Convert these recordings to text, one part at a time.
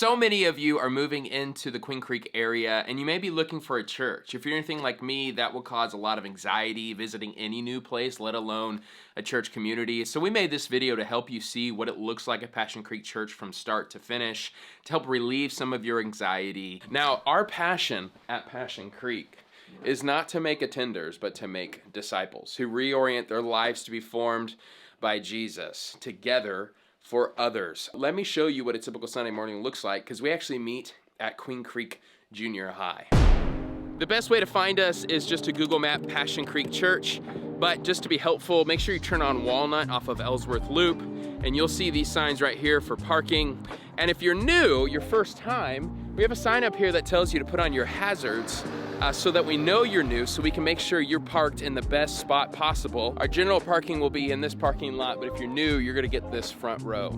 So many of you are moving into the Queen Creek area and you may be looking for a church. If you're anything like me, that will cause a lot of anxiety visiting any new place, let alone a church community. So we made this video to help you see what it looks like at Passion Creek Church from start to finish, to help relieve some of your anxiety. Now, our passion at Passion Creek is not to make attenders, but to make disciples who reorient their lives to be formed by Jesus together for others. Let me show you what a typical Sunday morning looks like, because we actually meet at Queen Creek Junior High. The best way to find us is just to Google map Passion Creek Church, but just to be helpful, make sure you turn on Walnut off of Ellsworth Loop, and you'll see these signs right here for parking. And if you're new, your first time, we have a sign up here that tells you to put on your hazards so that we know you're new, so we can make sure you're parked in the best spot possible. Our general parking will be in this parking lot, but if you're new, you're gonna get this front row.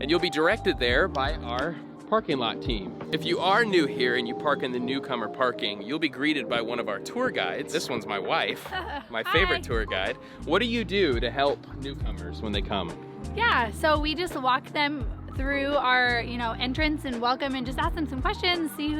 And you'll be directed there by our parking lot team. If you are new here and you park in the newcomer parking, you'll be greeted by one of our tour guides. This one's my wife, my favorite tour guide. What do you do to help newcomers when they come? Yeah, so we just walk them through our entrance and welcome, and just ask them some questions, see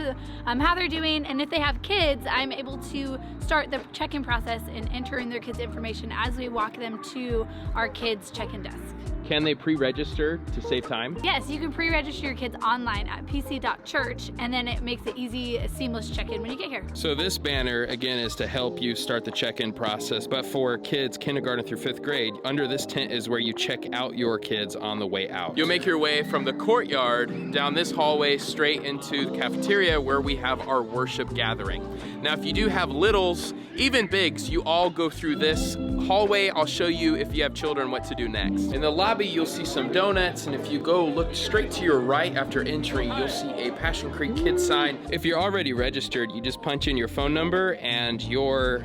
how they're doing, and if they have kids, I'm able to start the check-in process and entering their kids' information as we walk them to our kids' check-in desk. Can they pre-register to save time? Yes, you can pre-register your kids online at pc.church, and then it makes it easy, seamless check-in when you get here. So this banner, again, is to help you start the check-in process, but for kids kindergarten through 5th grade, under this tent is where you check out your kids on the way out. You'll make your way from the courtyard down this hallway straight into the cafeteria where we have our worship gathering. Now, if you do have littles, even bigs, you all go through this hallway. I'll show you, if you have children, what to do next. In the lobby, you'll see some donuts, and if you go look straight to your right after entering, you'll see a Passion Creek Kids sign. If you're already registered, you just punch in your phone number and your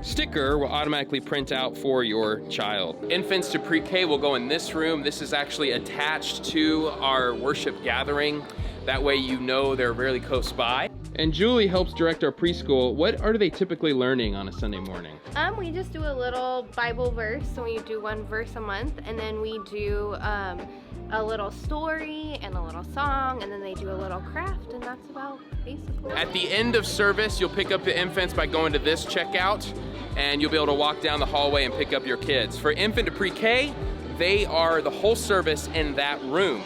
sticker will automatically print out for your child. Infants to pre-K will go in this room. This is actually attached to our worship gathering. That way you know they're really close by. And Julie helps direct our preschool. What are they typically learning on a Sunday morning? We just do a little Bible verse, so we do one verse a month, and then we do a little story and a little song, and then they do a little craft, and that's about basically. At the end of service, you'll pick up the infants by going to this checkout, and you'll be able to walk down the hallway and pick up your kids. For infant to pre-K, they are the whole service in that room.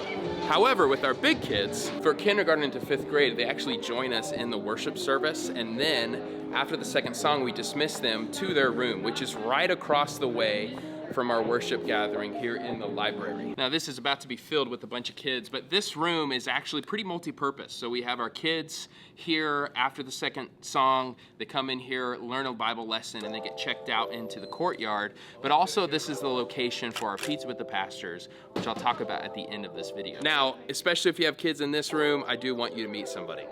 However, with our big kids, for kindergarten into 5th grade, they actually join us in the worship service, and then after the second song, we dismiss them to their room, which is right across the way from our worship gathering here in the library. Now, this is about to be filled with a bunch of kids, but this room is actually pretty multi-purpose. So we have our kids here after the second song. They come in here, learn a Bible lesson, and they get checked out into the courtyard. But also, this is the location for our Pizza with the Pastors, which I'll talk about at the end of this video. Now, especially if you have kids in this room, I do want you to meet somebody.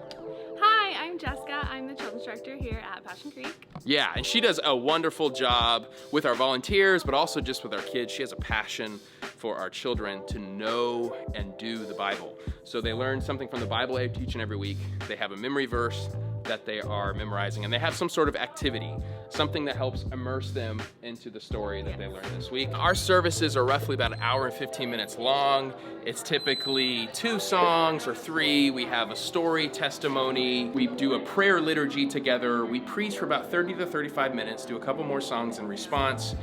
Hi, I'm Jessica. I'm the children's director here at Passion Creek. Yeah, and she does a wonderful job with our volunteers, but also just with our kids. She has a passion for our children to know and do the Bible. So they learn something from the Bible each and every week. They have a memory verse that they are memorizing, and they have some sort of activity, something that helps immerse them into the story that they learned this week. Our services are roughly about an hour and 15 minutes long. It's typically 2 songs or 3. We have a story testimony. We do a prayer liturgy together. We preach for about 30 to 35 minutes, do a couple more songs in response,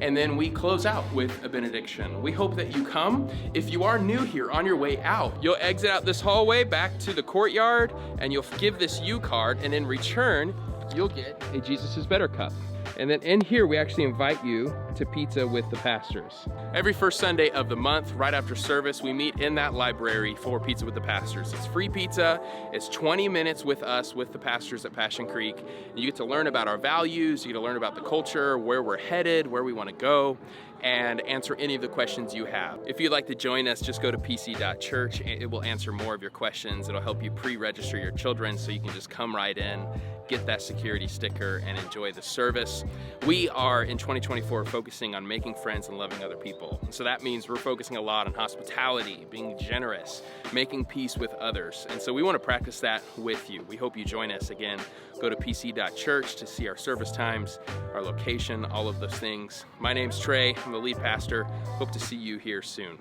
and then we close out with a benediction. We hope that you come. If you are new here, on your way out, you'll exit out this hallway back to the courtyard, and you'll give this U card, and in return, you'll get a Jesus is Better cup. And then in here, we actually invite you to Pizza with the Pastors. Every first Sunday of the month, right after service, we meet in that library for Pizza with the Pastors. It's free pizza. It's 20 minutes with us, with the pastors at Passion Creek. And you get to learn about our values. You get to learn about the culture, where we're headed, where we want to go, and answer any of the questions you have. If you'd like to join us, just go to pc.church. It will answer more of your questions. It'll help you pre-register your children so you can just come right in, get that security sticker, and enjoy the service. We are, in 2024, focusing on making friends and loving other people. So that means we're focusing a lot on hospitality, being generous, making peace with others. And so we want to practice that with you. We hope you join us. Again, go to pc.church to see our service times, our location, all of those things. My name's Trey. I'm the lead pastor. Hope to see you here soon.